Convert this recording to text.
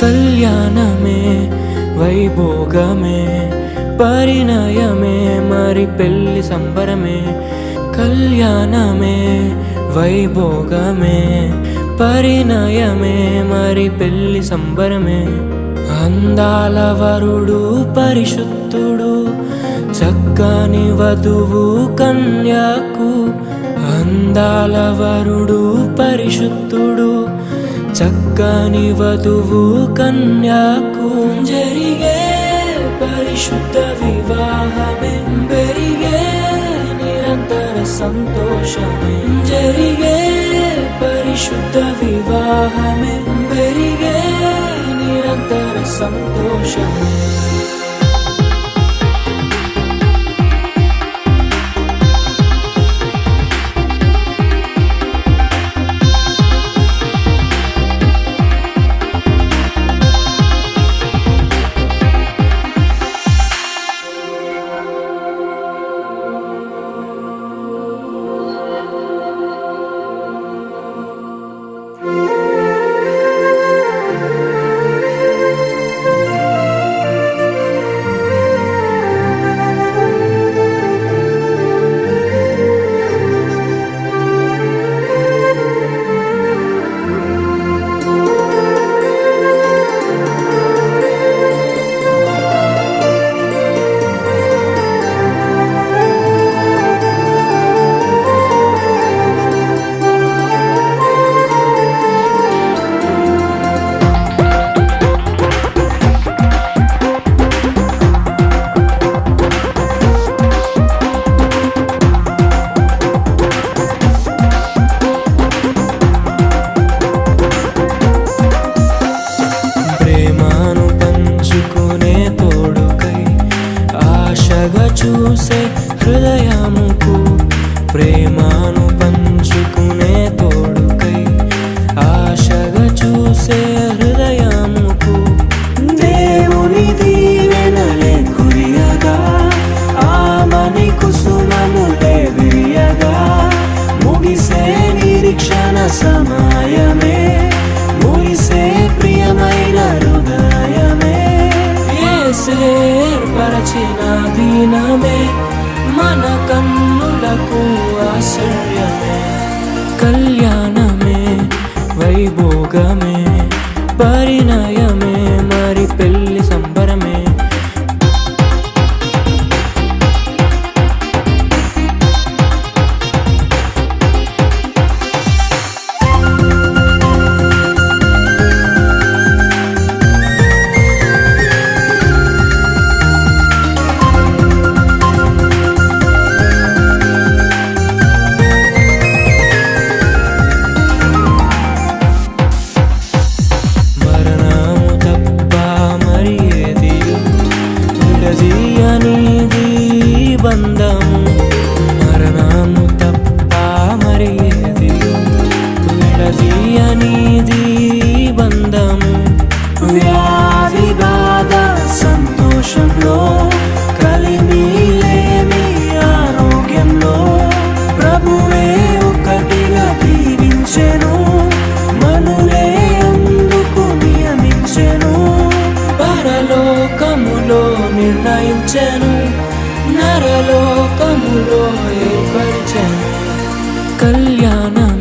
కళ్యాణమే వైభోగమే పరిణయమే మరి పెళ్లి సంబరమే. కళ్యాణమే వైభోగమే పరిణయమే మరి పెళ్లి సంబరమే. అందాల వరుడు పరిశుద్ధుడు చక్కని వధువు కన్యకు. అందాల వరుడు పరిశుద్ధుడు చక్కని వధువు కన్యకు. జరిగే పరిశుద్ధ వివాహమే పెరిగే నిరంతర సంతోషమే. జరిగే పరిశుద్ధ వివాహమే పెరిగే నిరంతర సంతోషమే. చూసే హృదయముకు ప్రేమను పంచుకునే తోడుకై ఆశగా చూసే హృదయముకు. దేవుని దీవెనలే కురియగా ఆమని కుసుమములే విరియగా ముగిసే నిరీక్షణ సమయమే ముగిసే ప్రియమైన హృదయమే. ఏర్పరచిన దీనమే మన కన్నులకు ఆశ్చర్యమే. కళ్యాణమే వైభోగమే పరిణయమే మరి పెళ్లి సంబరమే. బంధము మరణము తప్ప మరి ఏది విడదీయనిది బంధము. వ్యాధి బాధ సంతోషంలో కలిమిలేని ఆరోగ్యంలో ప్రభువే ఒకటిగా దీవించెను మనులే అందుకు నియమించెను. పరలోకములో నిర్ణయించెను నరలోకములో ఏర్పరిచెను. కళ్యాణం